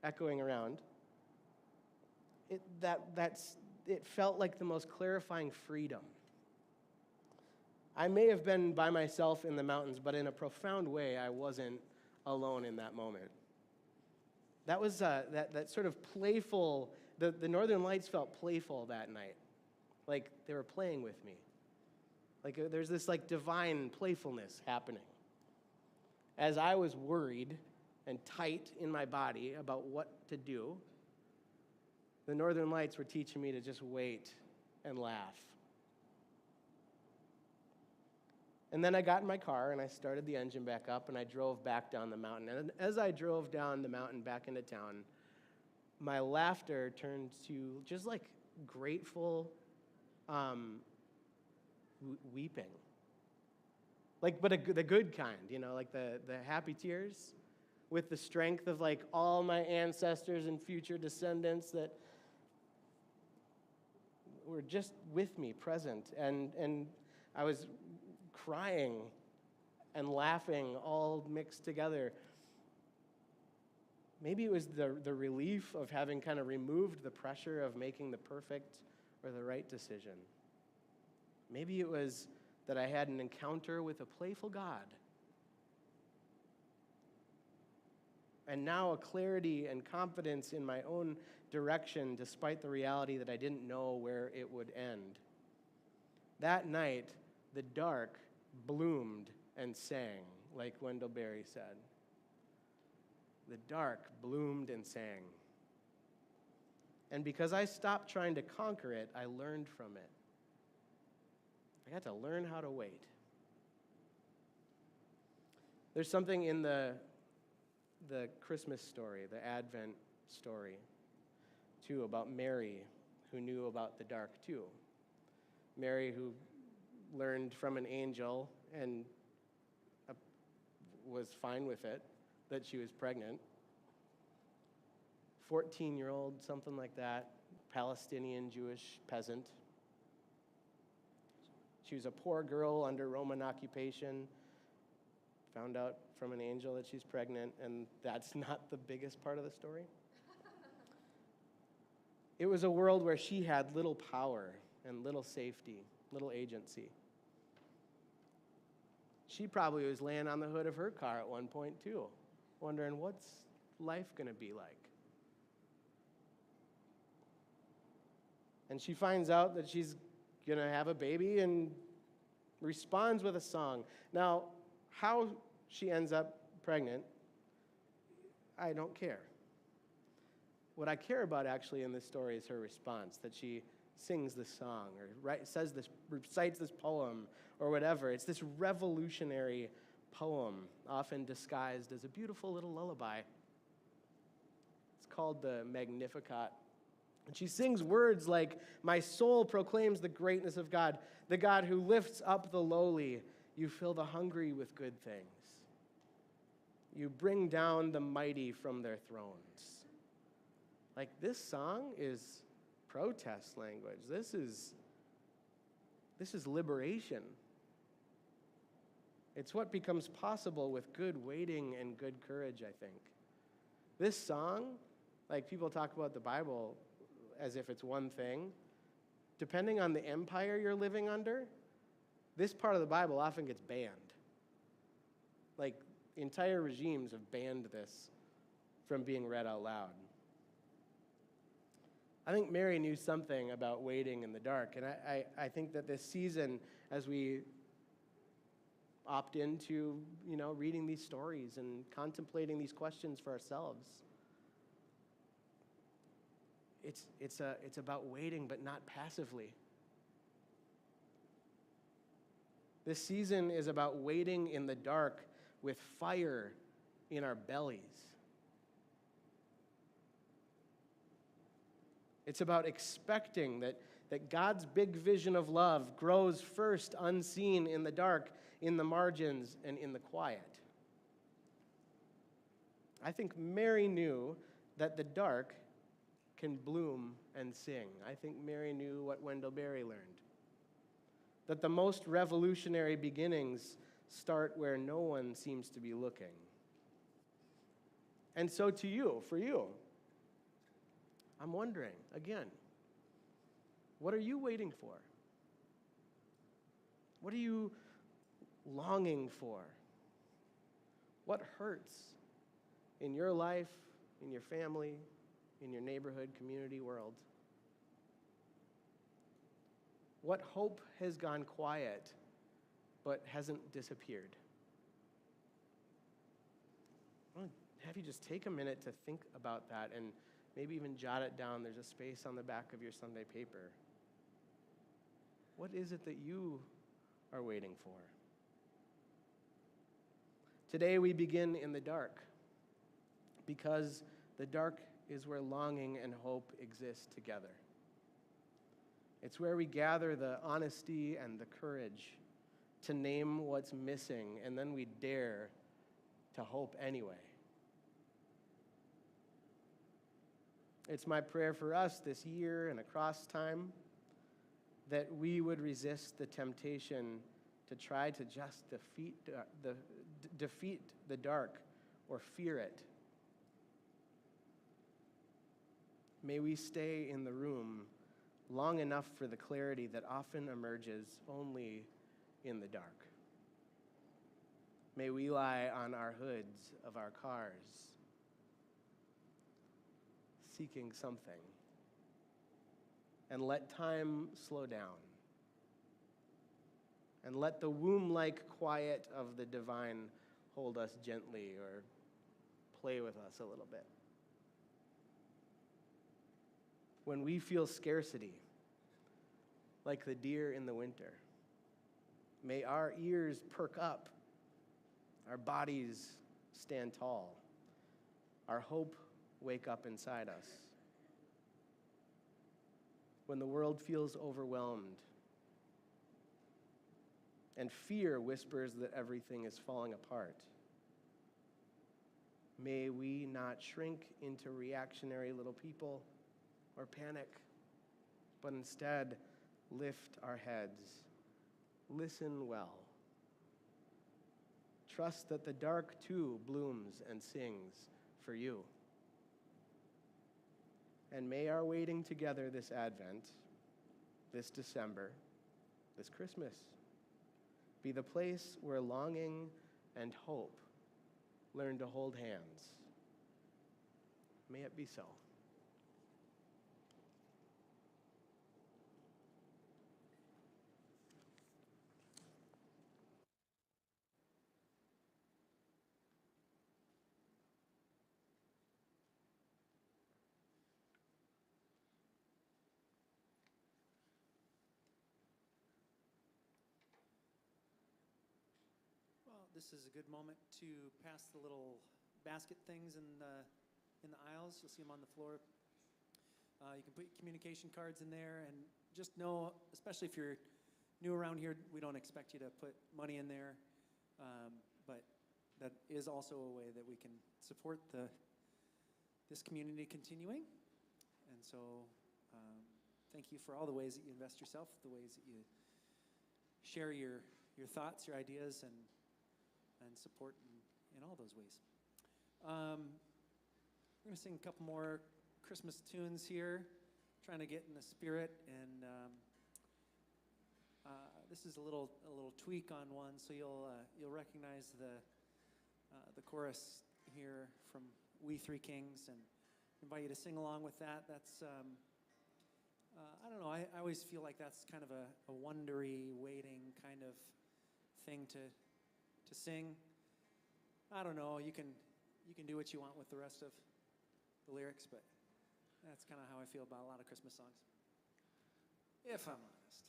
echoing around, it felt like the most clarifying freedom. I may have been by myself in the mountains, but in a profound way, I wasn't alone in that moment. That was that sort of playful, the northern lights felt playful that night, like they were playing with me. There's this divine playfulness happening. As I was worried and tight in my body about what to do, the northern lights were teaching me to just wait and laugh. And then I got in my car and I started the engine back up and I drove back down the mountain. And as I drove down the mountain back into town, my laughter turned to just grateful weeping. But the good kind, the happy tears with the strength of all my ancestors and future descendants that were just with me, present. And I was crying and laughing all mixed together. Maybe it was the relief of having kind of removed the pressure of making the perfect or the right decision. Maybe it was that I had an encounter with a playful God. And now a clarity and confidence in my own direction, despite the reality that I didn't know where it would end. That night, the dark bloomed and sang, like Wendell Berry said. The dark bloomed and sang. And because I stopped trying to conquer it, I learned from it. I got to learn how to wait. There's something in the Christmas story, the Advent story, too, about Mary, who knew about the dark, too. Mary, who learned from an angel and was fine with it, that she was pregnant. 14-year-old, something like that, Palestinian Jewish peasant. She was a poor girl under Roman occupation, found out from an angel that she's pregnant, and that's not the biggest part of the story. It was a world where she had little power and little safety, little agency. She probably was laying on the hood of her car at one point too, wondering what's life going to be like. And she finds out that she's going to have a baby and responds with a song. Now, how she ends up pregnant, I don't care. What I care about actually in this story is her response, that she sings this song or recites this poem or whatever. It's this revolutionary poem, often disguised as a beautiful little lullaby. It's called the Magnificat. And she sings words like, "My soul proclaims the greatness of God, the God who lifts up the lowly. You fill the hungry with good things. You bring down the mighty from their thrones." Like, this song is protest language. This is liberation. It's what becomes possible with good waiting and good courage, I think. This song, like, people talk about the Bible as if it's one thing. Depending on the empire you're living under, this part of the Bible often gets banned. Like, entire regimes have banned this from being read out loud. I think Mary knew something about waiting in the dark, and I think that this season, as we opt into, reading these stories and contemplating these questions for ourselves, it's about waiting, but not passively. This season is about waiting in the dark with fire in our bellies. It's about expecting that God's big vision of love grows first unseen in the dark, in the margins, and in the quiet. I think Mary knew that the dark can bloom and sing. I think Mary knew what Wendell Berry learned. That the most revolutionary beginnings start where no one seems to be looking. And so for you, I'm wondering, again, what are you waiting for? What are you longing for? What hurts in your life, in your family, in your neighborhood, community, world? What hope has gone quiet but hasn't disappeared? I want to have you just take a minute to think about that and maybe even jot it down. There's a space on the back of your Sunday paper. What is it that you are waiting for? Today we begin in the dark, because the dark is where longing and hope exist together. It's where we gather the honesty and the courage to name what's missing, and then we dare to hope anyway. It's my prayer for us this year and across time that we would resist the temptation to try to just defeat the dark or fear it. May we stay in the room long enough for the clarity that often emerges only in the dark. May we lie on our hoods of our cars, seeking something, and let time slow down, and let the womb-like quiet of the divine hold us gently or play with us a little bit. When we feel scarcity, like the deer in the winter, may our ears perk up, our bodies stand tall, our hope wake up inside us. When the world feels overwhelmed and fear whispers that everything is falling apart, may we not shrink into reactionary little people or panic, but instead lift our heads, listen well, trust that the dark too blooms and sings for you. And may our waiting together this Advent, this December, this Christmas, be the place where longing and hope learn to hold hands. May it be so. Well, this is a good moment to pass the little basket things in the aisles. You'll see them on the floor. You can put your communication cards in there, and just know, especially if you're new around here, we don't expect you to put money in there, but that is also a way that we can support this community continuing. And so thank you for all the ways that you invest yourself, the ways that you share your thoughts, your ideas, and support in all those ways. We're going to sing a couple more Christmas tunes here, trying to get in the spirit. And this is a little tweak on one, so you'll recognize the chorus here from We Three Kings, and invite you to sing along with that. That's I don't know. I always feel like that's kind of a wondery, waiting kind of thing to sing. I don't know. You can do what you want with the rest of the lyrics, but that's kind of how I feel about a lot of Christmas songs, if I'm honest.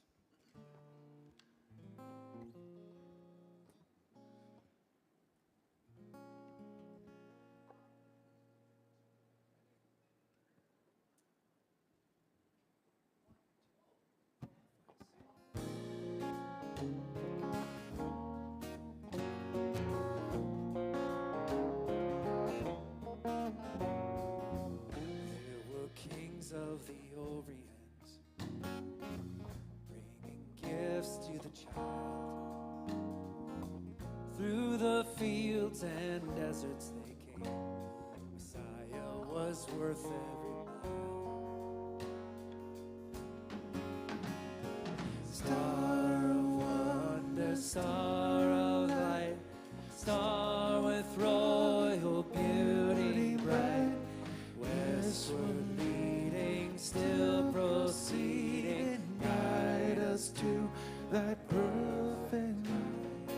Of the Orient, bringing gifts to the child. Through the fields and deserts they came. Messiah was worth every mile. Star of wonder, star of light, star with royal beauty bright, westward still proceeding, guide us to that perfect light.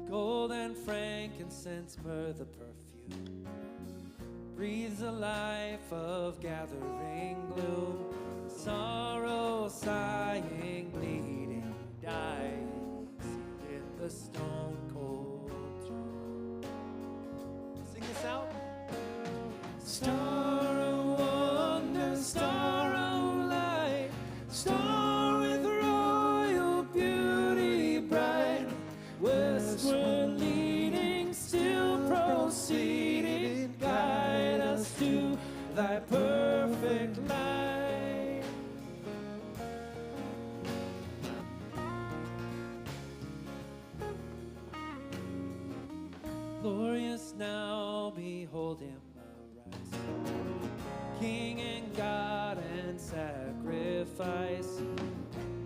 Gold and frankincense, myrrh, the perfume, breathes a life of gathering gloom, sorrow, sighing, bleeding, dying in the stone cold tomb. Sing this out. Star of wonder, star of light, star with royal beauty bright, westward leading, still proceeding, guide us to thy perfect light. Glorious now, behold him arise, King and God and sacrifice.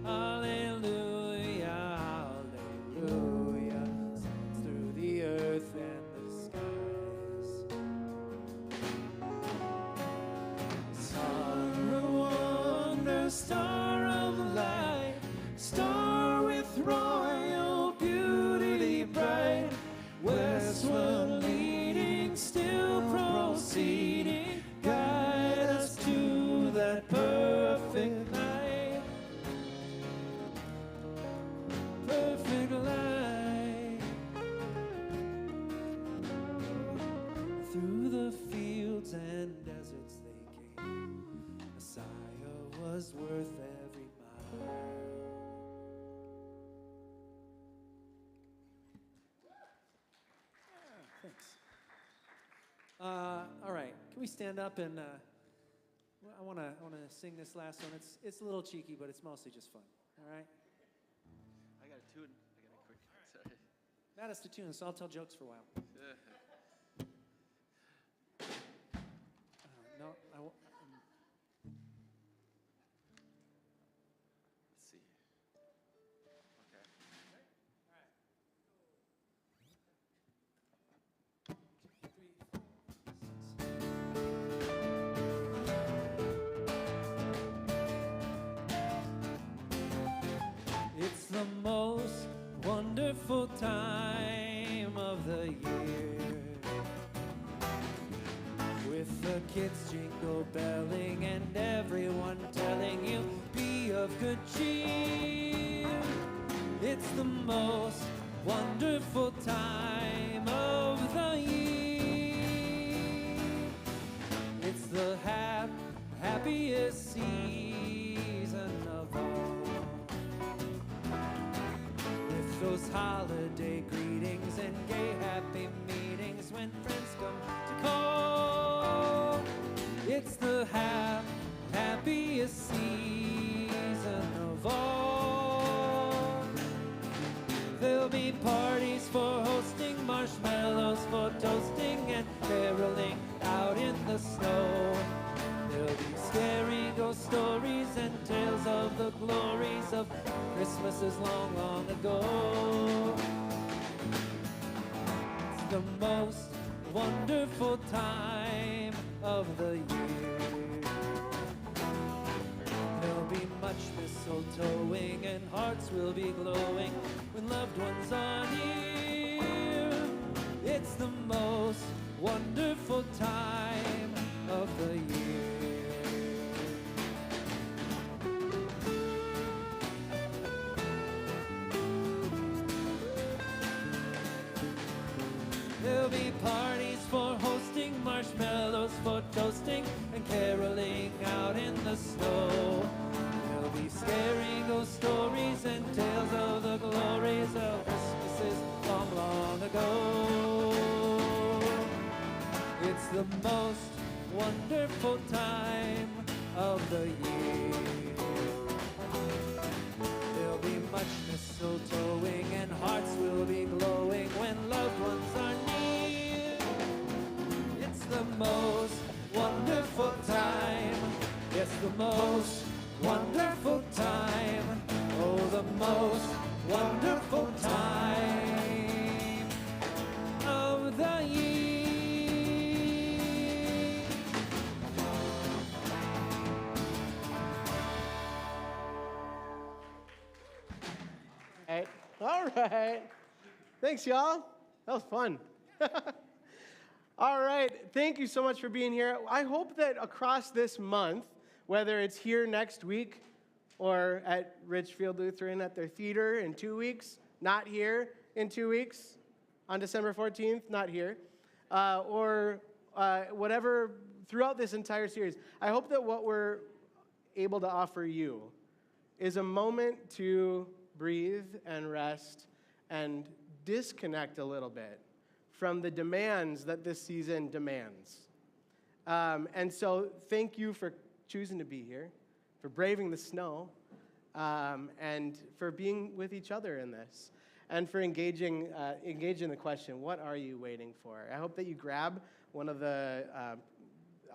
Hallelujah, hallelujah, sounds through the earth and the skies. Star of wonder, star of light, star with royal beauty bright, westward leading, still proceeding, guide us to that perfect light. Perfect light. Through the fields and deserts they came. Messiah was worth every mile. Thanks. All right, can we stand up and I want to sing this last one. It's a little cheeky, but it's mostly just fun. All right. I got a tune. I got a quick. Sorry. That is the tune, so I'll tell jokes for a while. No, wonderful time of the year. With the kids jingle belling and everyone telling you be of good cheer. It's the most wonderful time of the year. It's the happiest season of all. With those holiday greetings and gay happy meetings when friends come to call. It's the happiest season of all. There'll be parties for hosting, marshmallows for toasting, and caroling out in the snow. There'll be scary ghost stories and tales of the glories of Christmases long, long ago. It's the most wonderful time of the year. There'll be much mistletoeing and hearts will be glowing when loved ones are near. It's the most wonderful time of the year. There'll be parties for hosting, marshmallows for toasting, and caroling out in the snow. There'll be scary ghost stories and tales of the glories of Christmases long, long ago. It's the most wonderful time of the year. There'll be much mistletoeing and hearts will be glowing when loved ones are near. It's the most wonderful time. Yes, the most wonderful time. Oh, the most wonderful time of the year. All right. Thanks, y'all. That was fun. All right. Thank you so much for being here. I hope that across this month, whether it's here next week or at Ridgefield Lutheran at their theater in 2 weeks, not here in 2 weeks, on December 14th, not here, or whatever, throughout this entire series, I hope that what we're able to offer you is a moment to breathe and rest and disconnect a little bit from the demands that this season demands. And so thank you for choosing to be here, for braving the snow, and for being with each other in this, and for engaging the question, what are you waiting for? I hope that you grab one of the,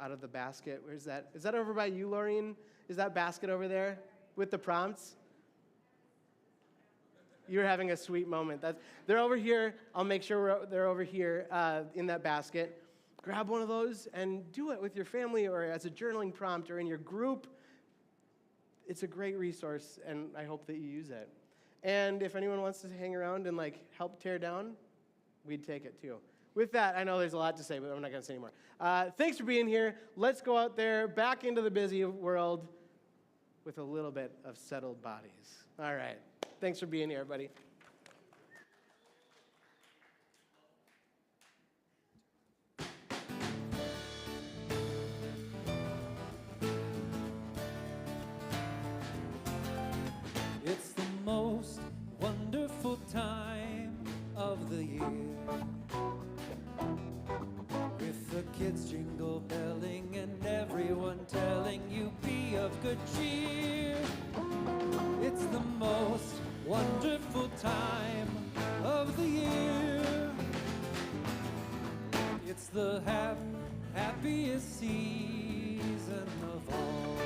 out of the basket. Where's that? Is that over by you, Laureen? Is that basket over there with the prompts? You're having a sweet moment. They're over here. I'll make sure they're over here in that basket. Grab one of those and do it with your family or as a journaling prompt or in your group. It's a great resource, and I hope that you use it. And if anyone wants to hang around and help tear down, we'd take it too. With that, I know there's a lot to say, but I'm not going to say anymore. Thanks for being here. Let's go out there, back into the busy world with a little bit of settled bodies. All right. Thanks for being here, everybody. It's the most wonderful time of the year. With the kids jingle belling and everyone telling you be of good cheer. It's the most wonderful time of the year. It's the happiest season of all.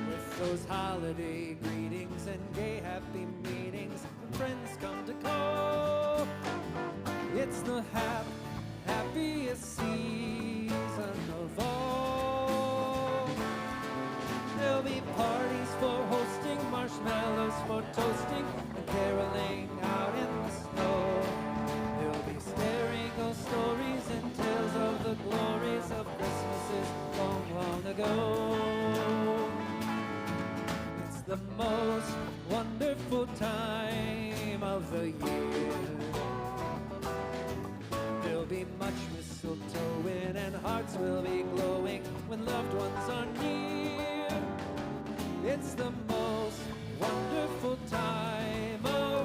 With those holiday greetings and gay happy meetings when friends come to call. It's the happiest season of all. There'll be parties for hosting, marshmallows for toasting, and caroling the most wonderful time of the year. There'll be much mistletoeing and hearts will be glowing when loved ones are near.